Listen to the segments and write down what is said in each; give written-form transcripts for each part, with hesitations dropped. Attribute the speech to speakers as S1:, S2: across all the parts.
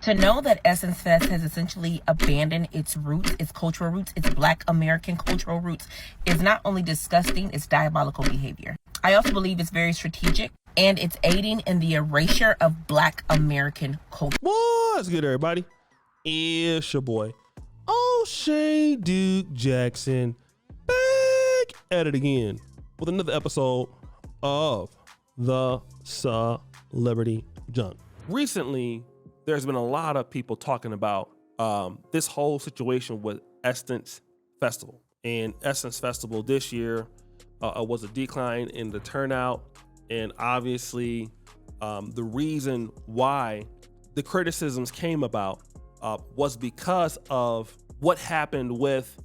S1: To know that Essence Fest has essentially abandoned its roots, its cultural roots, its Black American cultural roots, is not only disgusting, it's diabolical behavior. I also believe it's very strategic, and it's aiding in the erasure of Black American culture.
S2: What's good, everybody? It's your boy, O'Shea Duke Jackson, back at it again with another episode of the Celebrity Junk. Recently, there's been a lot of people talking about this whole situation with Essence Festival. And Essence Festival this year was a decline in the turnout. And obviously, the reason why the criticisms came about was because of what happened with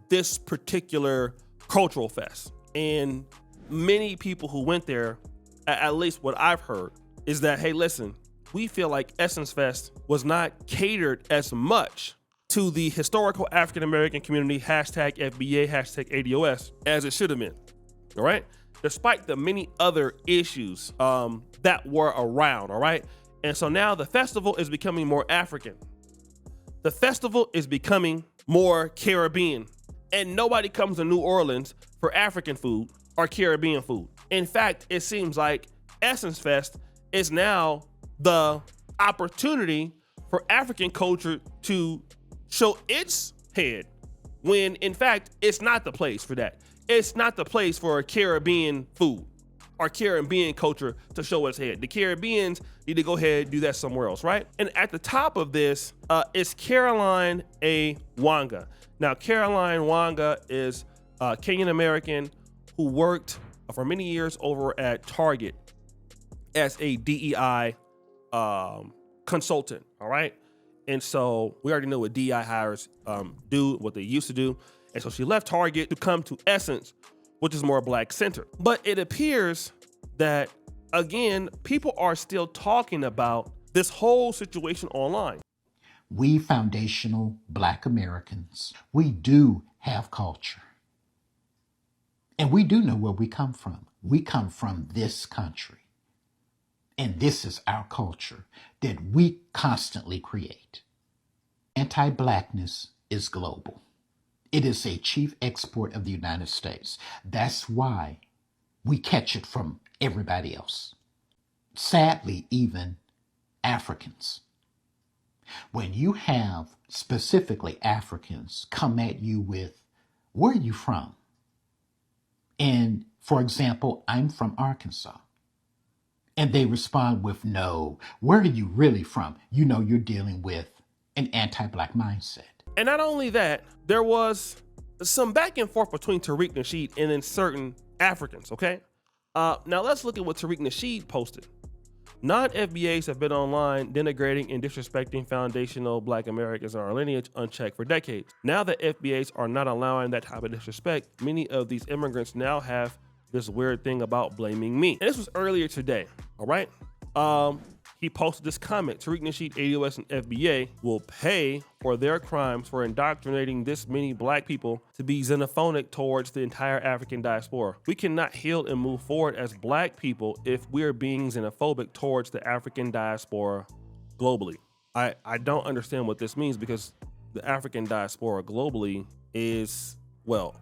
S2: this particular cultural fest. And many people who went there, at least what I've heard, is that, hey, listen, we feel like Essence Fest was not catered as much to the historical African-American community, hashtag FBA, hashtag ADOS, as it should have been, all right? Despite the many other issues that were around, all right? And so now the festival is becoming more African. The festival is becoming more Caribbean. And nobody comes to New Orleans for African food or Caribbean food. In fact, it seems like Essence Fest is now the opportunity for African culture to show its head, when in fact it's not the place for that. It's not the place for a Caribbean food or Caribbean culture to show its head. The Caribbeans need to go ahead and do that somewhere else, right? And at the top of this is Caroline Wanga. Now, Caroline Wanga is a Kenyan American who worked for many years over at Target as a DEI consultant, all right? And so we already know what DEI hires do, what they used to do. And so she left Target to come to Essence, which is more Black centered. But it appears that, again, people are still talking about this whole situation online.
S3: We foundational Black Americans, we do have culture. And we do know where we come from. We come from this country. And this is our culture that we constantly create. Anti-Blackness is global. It is a chief export of the United States. That's why we catch it from everybody else. Sadly, even Africans. When you have specifically Africans come at you with, where are you from? And for example, I'm from Arkansas. And they respond with, no, where are you really from? You know, you're dealing with an anti-Black mindset.
S2: And not only that, there was some back and forth between Tariq Nasheed and then certain Africans, okay? Now let's look at what Tariq Nasheed posted. Non-FBAs have been online denigrating and disrespecting foundational Black Americans and our lineage unchecked for decades. Now that FBAs are not allowing that type of disrespect, many of these immigrants now have this weird thing about blaming me. And this was earlier today, all right? He posted this comment: Tariq Nasheed, ADOS, and FBA will pay for their crimes for indoctrinating this many Black people to be xenophobic towards the entire African diaspora. We cannot heal and move forward as Black people if we're being xenophobic towards the African diaspora globally. I don't understand what this means, because the African diaspora globally is, well,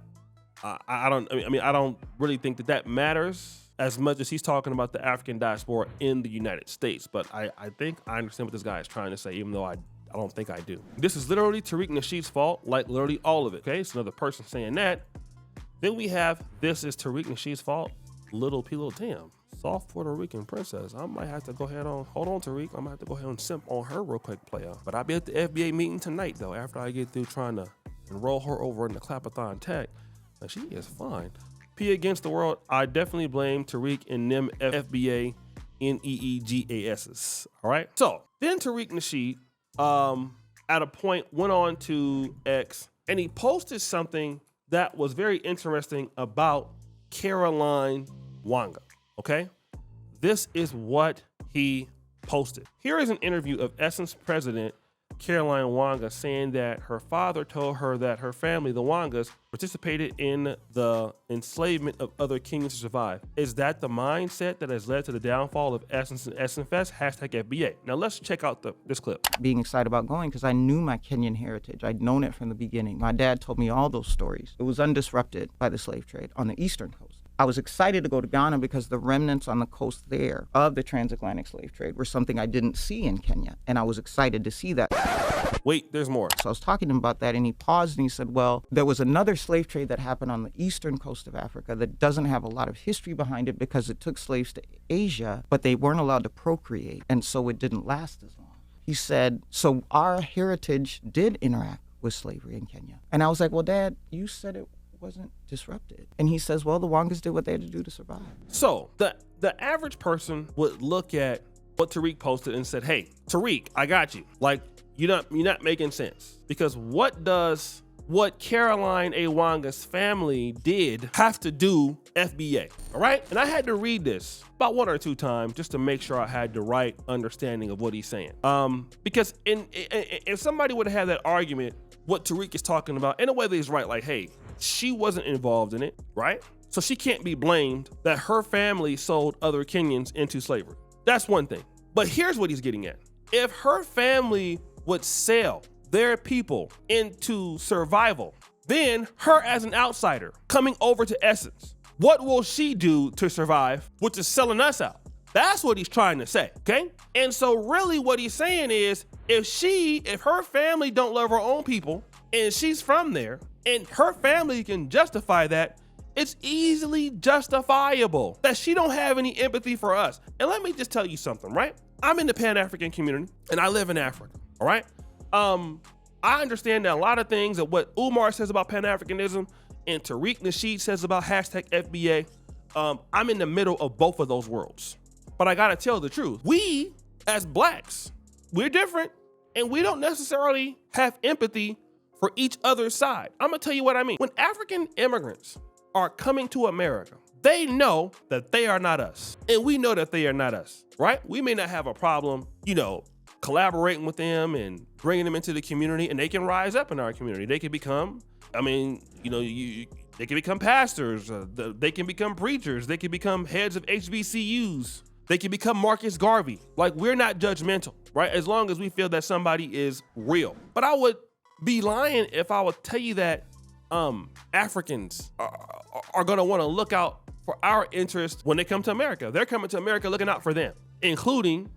S2: I don't really think that matters as much as he's talking about the African diaspora in the United States. But I think I understand what this guy is trying to say, even though I don't think I do. This is literally Tariq Nasheed's fault, like literally all of it. Okay, it's another person saying that. Then we have, this is Tariq Nasheed's fault, little P. Tam, soft Puerto Rican princess. I might have to go ahead on, hold on Tariq, I might have to go ahead and simp on her real quick, player. But I'll be at the FBA meeting tonight though, after I get through trying to enroll her over in the Clapathon Tech. Now, she is fine. P against the world, I definitely blame Tariq and them FBA NEEGASs. All right. So then Tariq Nasheed, at a point went on to X and he posted something that was very interesting about Caroline Wanga. Okay. This is what he posted. Here is an interview of Essence president Caroline Wanga, saying that her father told her that her family, the Wangas, participated in the enslavement of other kings to survive. Is that the mindset that has led to the downfall of Essence and Essence Fest? #FBA. Now let's check out this clip.
S4: Being excited about going because I knew my Kenyan heritage. I'd known it from the beginning. My dad told me all those stories. It was undisrupted by the slave trade on the eastern coast. I was excited to go to Ghana because the remnants on the coast there of the transatlantic slave trade were something I didn't see in Kenya, and I was excited to see that.
S2: Wait, there's more.
S4: So I was talking to him about that, and he paused and he said, well, there was another slave trade that happened on the eastern coast of Africa that doesn't have a lot of history behind it because it took slaves to Asia, but they weren't allowed to procreate, and so it didn't last as long. He said, so our heritage did interact with slavery in Kenya. And I was like, well, Dad, you said it wasn't disrupted. And he says, well, the Wangas did what they had to do to survive.
S2: So the average person would look at what Tariq posted and said, hey, Tariq, I got you. Like, you're not making sense. Because what Caroline A. Wanga's family did have to do FBA, all right? And I had to read this about 1 or 2 times just to make sure I had the right understanding of what he's saying. Because if somebody would have had that argument, what Tariq is talking about, in a way that he's right, like, hey, she wasn't involved in it, right? So she can't be blamed that her family sold other Kenyans into slavery. That's one thing. But here's what he's getting at. If her family would sell their people into survival, then her as an outsider coming over to Essence, what will she do to survive, which is selling us out? That's what he's trying to say, okay? And so really what he's saying is, if her family don't love her own people and she's from there and her family can justify that, it's easily justifiable that she don't have any empathy for us. And let me just tell you something, right? I'm in the Pan-African community and I live in Africa, all right? I understand that a lot of things that what Umar says about Pan-Africanism and Tariq Nasheed says about #FBA, I'm in the middle of both of those worlds. But I gotta tell the truth. We, as blacks, we're different and we don't necessarily have empathy for each other's side. I'm gonna tell you what I mean. When African immigrants are coming to America, they know that they are not us. And we know that they are not us, right? We may not have a problem, collaborating with them and bringing them into the community, and they can rise up in our community. They can become, they can become pastors, they can become preachers, they can become heads of HBCUs, they can become Marcus Garvey. Like, we're not judgmental, right? As long as we feel that somebody is real. But I would be lying if I would tell you that Africans are gonna wanna look out for our interests when they come to America. They're coming to America looking out for them, including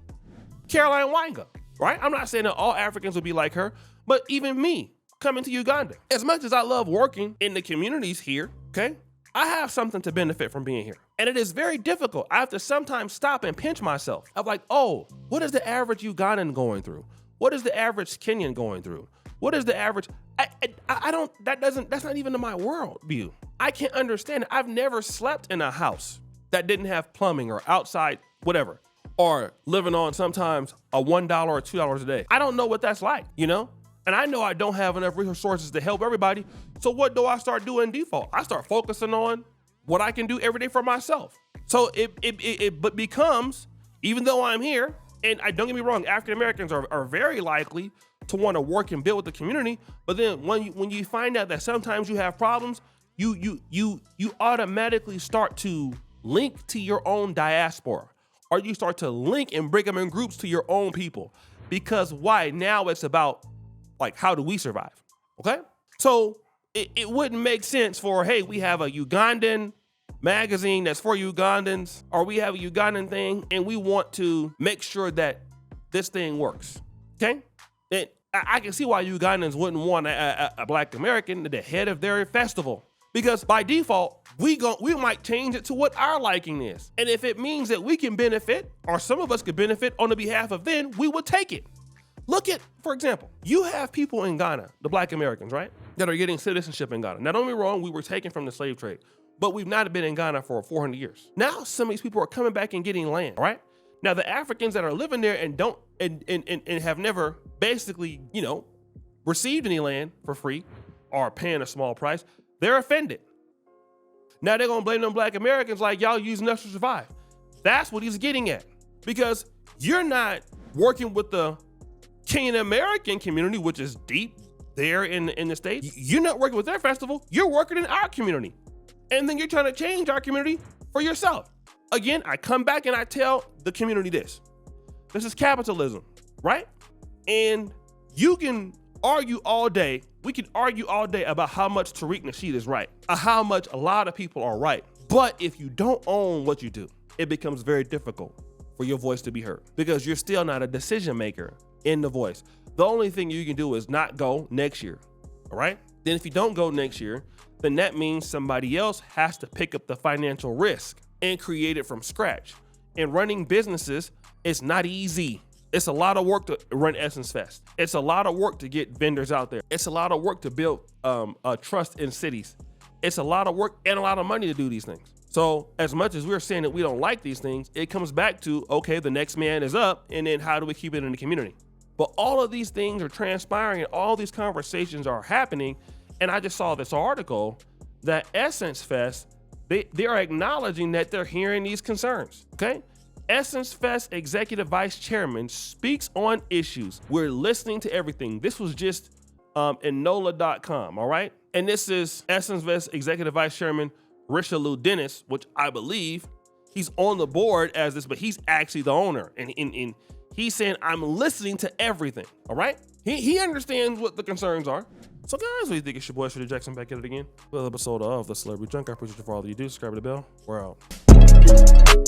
S2: Caroline Wanga, right? I'm not saying that all Africans would be like her, but even me coming to Uganda. As much as I love working in the communities here, okay, I have something to benefit from being here. And it is very difficult. I have to sometimes stop and pinch myself. I'm like, oh, what is the average Ugandan going through? What is the average Kenyan going through? What is the average? That's not even in my world view. I can't understand it. I've never slept in a house that didn't have plumbing or outside, whatever, or living on sometimes a $1 or $2 a day. I don't know what that's like, And I know I don't have enough resources to help everybody. So what do I start doing default? I start focusing on what I can do every day for myself. So it becomes, even though I'm here, and don't get me wrong, African Americans are very likely to want to work and build with the community. But then when you find out that sometimes you have problems, you automatically start to link to your own diaspora, or you start to link and bring them in groups to your own people. Because why? Now it's about, like, how do we survive? Okay? So it wouldn't make sense for, hey, we have a Ugandan magazine that's for Ugandans, or we have a Ugandan thing and we want to make sure that this thing works. Okay? And I can see why Ugandans wouldn't want a Black American at the head of their festival, because by default, we might change it to what our liking is. And if it means that we can benefit, or some of us could benefit on the behalf of them, we would take it. Look at, for example, you have people in Ghana, the Black Americans, right, that are getting citizenship in Ghana. Now, don't get me wrong, we were taken from the slave trade, but we've not been in Ghana for 400 years. Now, some of these people are coming back and getting land, right? Now, the Africans that are living there and have never basically, received any land for free or paying a small price, they're offended. Now they're gonna blame them Black Americans like, y'all using us to survive. That's what he's getting at, because you're not working with the Kenyan American community, which is deep there in the States, you're not working with their festival, you're working in our community. And then you're trying to change our community for yourself. Again, I come back and I tell the community this. This is capitalism, right? And you can argue all day. We can argue all day about how much Tariq Nasheed is right, or how much a lot of people are right. But if you don't own what you do, it becomes very difficult for your voice to be heard because you're still not a decision maker in the voice. The only thing you can do is not go next year, all right? Then if you don't go next year, then that means somebody else has to pick up the financial risk and create it from scratch. And running businesses is not easy. It's a lot of work to run Essence Fest. It's a lot of work to get vendors out there. It's a lot of work to build trust in cities. It's a lot of work and a lot of money to do these things. So as much as we're saying that we don't like these things, it comes back to, okay, the next man is up, and then how do we keep it in the community? But all of these things are transpiring and all these conversations are happening. And I just saw this article that Essence Fest, they are acknowledging that they're hearing these concerns, okay? Essence Fest Executive Vice Chairman speaks on issues. We're listening to everything. This was just in NOLA.com, all right? And this is Essence Fest Executive Vice Chairman Richelieu Dennis, which I believe he's on the board as this, but he's actually the owner. And he's saying, I'm listening to everything, all right? He understands what the concerns are. So guys, what do you think? It's your boy, Shirley Jackson, back at it again. Another episode of The Celebrity Junk. I appreciate you for all that you do. Subscribe to the bell. We're out.